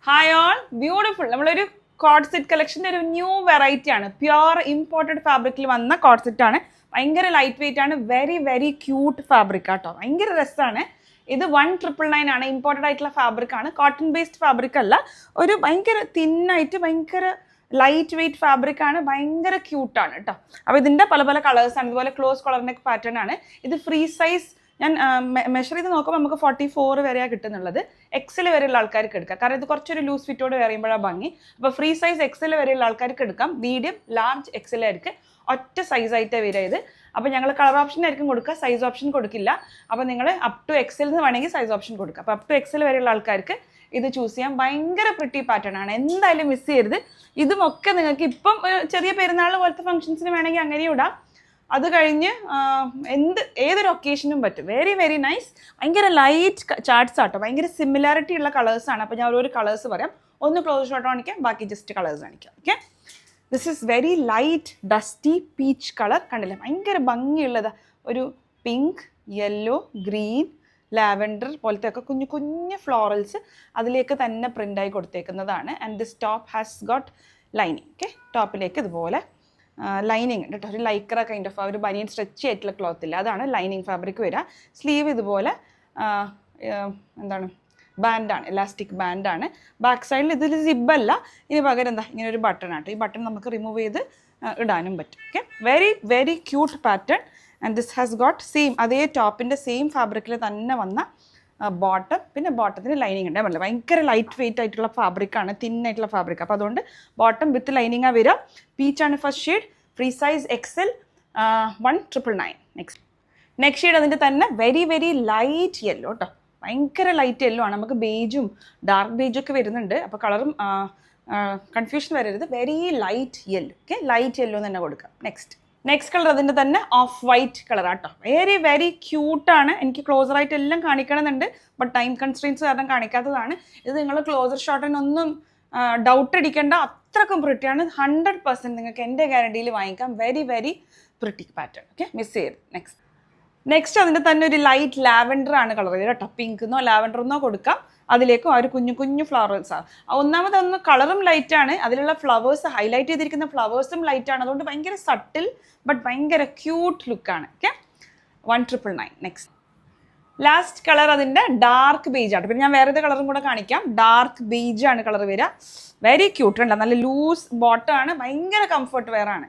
Hi all beautiful നമ്മളൊരു code set കളക്ഷൻ്റെ ഒരു new variety ആണ്. പ്യുവർ ഇമ്പോർട്ടഡ് ഫാബ്രിക്കിൽ വന്ന കോഡ് സെറ്റ് ആണ്. ഭയങ്കര ലൈറ്റ് വെയിറ്റ് ആണ്. വെരി വെരി ക്യൂട്ട് ഫാബ്രിക് ആട്ടോ. ഭയങ്കര രസമാണ്. ഇത് 1999 ആണ്. ഇമ്പോർട്ടഡ് ആയിട്ടുള്ള ഫാബ്രിക് ആണ്. കോട്ടൺ ബേസ്ഡ് ഫാബ്രിക് അല്ല. ഒരു ഭയങ്കര തിന്നായിട്ട് ഭയങ്കര ലൈറ്റ് വെയിറ്റ് ഫാബ്രിക് ആണ്. ഭയങ്കര ക്യൂട്ടാണ് കേട്ടോ. അപ്പോൾ ഇതിൻ്റെ പല പല കളേഴ്സാണ്. ഇതുപോലെ ക്ലോസ് കോളർ നെക്ക് പാറ്റേൺ ആണ്. ഇത് ഫ്രീ സൈസ് ഞാൻ മെഷർ ചെയ്ത് നോക്കുമ്പോൾ നമുക്ക് 44 വരെയാണ് കിട്ടുന്നുള്ളത്. എക്സൽ വരെയുള്ള ആൾക്കാർക്ക് എടുക്കാം. കാരണം ഇത് കുറച്ചൊരു ലൂസ് ഫിറ്റോട് പറയുമ്പോഴാണ് ഭംഗി. അപ്പോൾ ഫ്രീ സൈസ് എക്സൽ വരെയുള്ള ആൾക്കാർക്ക് എടുക്കാം. മീഡിയം ലാർജ് എക്സൽ ആയിരിക്കും ഒറ്റ സൈസായിട്ടേ വരിക ഇത്. അപ്പോൾ ഞങ്ങൾ കളർ ഓപ്ഷൻ ആയിരിക്കും കൊടുക്കുക, സൈസ് ഓപ്ഷൻ കൊടുക്കില്ല. അപ്പോൾ നിങ്ങൾ അപ് ടു എക്സൽ എന്ന് വേണമെങ്കിൽ സൈസ് ഓപ്ഷൻ കൊടുക്കുക. അപ്പോൾ അപ് ടു എക്സൽ വരെയുള്ള ആൾക്കാർക്ക് ഇത് ചൂസ് ചെയ്യാം. ഭയങ്കര പ്രിറ്റി പാറ്റേൺ ആണ്. എന്തായാലും മിസ് ചെയ്യരുത്. ഇതുമൊക്കെ നിങ്ങൾക്ക് ഇപ്പം ചെറിയ പെരുന്നാൾ പോലത്തെ ഫംഗ്ഷൻസിന് വേണമെങ്കിൽ അങ്ങനെയും ഇടാം. അത് കഴിഞ്ഞ് ഏതൊരു ഒക്കേഷനും പറ്റും. Very very nice. ഭയങ്കര ലൈറ്റ് ചാർട്ട്സ് ആട്ടോ. ഭയങ്കര സിമിലാരിറ്റി ഉള്ള കളേഴ്സാണ്. അപ്പോൾ ഞാൻ ഓരോ കളേഴ്സ് പറയാം. ഒന്ന് ക്ലോസ് ഷോട്ട് കാണിക്കാം, ബാക്കി ജസ്റ്റ് കളേഴ്സ് കാണിക്കാം. Okay, this is very light dusty peach colour. കണ്ടില്ലേ, ഭയങ്കര ഭംഗിയുള്ളത്. ഒരു പിങ്ക്, യെല്ലോ, ഗ്രീൻ, ലാവൻഡർ പോലത്തെ ഒക്കെ കുഞ്ഞു കുഞ്ഞു ഫ്ലോറൽസ് അതിലേക്ക് തന്നെ പ്രിൻ്റായി കൊടുത്തേക്കുന്നതാണ്. And this top has got lining. Okay, ടോപ്പിലേക്ക് ഇതുപോലെ ലൈനിങ് ഉണ്ട് കേട്ടോ. ഒരു ലൈക്ര കൈൻഡ് ഓഫ് ഒരു ബനിയൻ സ്ട്രെച്ച് ആയിട്ടുള്ള ക്ലോത്ത് ഇല്ല, അതാണ് ലൈനിങ് ഫാബ്രിക് വരിക. സ്ലീവ് ഇതുപോലെ എന്താണ് ബാൻഡാണ്, ഇലാസ്റ്റിക് ബാൻഡാണ്. ബാക്ക് സൈഡിൽ ഇതിൽ സിബല്ല, ഇനി പകരം എന്താ ഇങ്ങനെ ഒരു ബട്ടൺ ആട്ടോ. ഈ ബട്ടൺ നമുക്ക് റിമൂവ് ചെയ്ത് ഇടാനും പറ്റും. Okay, very very cute pattern. And this has got same അതേ ടോപ്പിൻ്റെ സെയിം ഫാബ്രിക്കിൽ തന്നെ വന്ന ബോട്ടം. പിന്നെ ബോട്ടത്തിന് ലൈനിങ് ഉണ്ട്. പറഞ്ഞില്ല, ഭയങ്കര ലൈറ്റ് വെയിറ്റ് ആയിട്ടുള്ള ഫാബ്രിക്കാണ്, തിന്നായിട്ടുള്ള ഫാബ്രിക്. അപ്പോൾ അതുകൊണ്ട് ബോട്ടം വിത്ത് ലൈനിങ്ങാണ് വരിക. പീച്ചാണ് first shade. Free size XL 1999. Next shade അതിൻ്റെ തന്നെ വെരി വെരി ലൈറ്റ് യെല്ലോ കേട്ടോ. ഭയങ്കര ലൈറ്റ് യെല്ലോ ആണ്. നമുക്ക് ബേജും ഡാർക്ക് ബേജും ഒക്കെ വരുന്നുണ്ട്. അപ്പോൾ കളറും കൺഫ്യൂഷൻ വരരുത്. Very light yellow. Okay, light yellow തന്നെ കൊടുക്കാം. നെക്സ്റ്റ് കളർ അതിൻ്റെ തന്നെ ഓഫ് വൈറ്റ് കളർ ആട്ടോ. വെരി വെരി ക്യൂട്ടാണ്. എനിക്ക് ക്ലോസറായിട്ട് എല്ലാം കാണിക്കണമെന്നുണ്ട്, ബട്ട് ടൈം കൺസ്ട്രെയിൻസ് കാരണം കാണിക്കാത്തതാണ്. ഇത് നിങ്ങൾ ക്ലോസർ ഷോട്ടിനൊന്നും ഡൗട്ട് അടിക്കേണ്ട, അത്രക്കും പ്രിറ്റിയാണ്. 100% നിങ്ങൾക്ക് എൻ്റെ ഗ്യാരണ്ടിയിൽ വാങ്ങിക്കാം. Very very pretty pattern. Okay, miss ചെയ്യരുത്. നെക്സ്റ്റ് അതിൻ്റെ തന്നെ ഒരു ലൈറ്റ് ലാവൻഡർ ആണ് കളർ വരിക കേട്ടോ. പിങ്കെന്നോ ലാവൻഡറെന്നോ കൊടുക്കാം. അതിലേക്കും ആ ഒരു കുഞ്ഞു കുഞ്ഞു ഫ്ലവേഴ്സാണ്. ഒന്നാമതൊന്ന് കളറും ലൈറ്റാണ്, അതിലുള്ള ഫ്ലവേഴ്സ് ഹൈലൈറ്റ് ചെയ്തിരിക്കുന്ന ഫ്ലവേഴ്സും ലൈറ്റാണ്. അതുകൊണ്ട് ഭയങ്കര സട്ടിൽ ബട്ട് ഭയങ്കര ക്യൂട്ട് ലുക്കാണ്. ഓക്കെ, 1999. ലാസ്റ്റ് കളർ അതിൻ്റെ ഡാർക്ക് ബേജ് ആണ്. പിന്നെ ഞാൻ വേറെ കളറും കൂടെ കാണിക്കാം. ഡാർക്ക് ബേജ് ആണ് കളർ വരിക. വെരി ക്യൂട്ട് ഉണ്ട്. നല്ല ലൂസ് ബോട്ടമാണ്. ഭയങ്കര കംഫർട്ട് വെയർ ആണ്.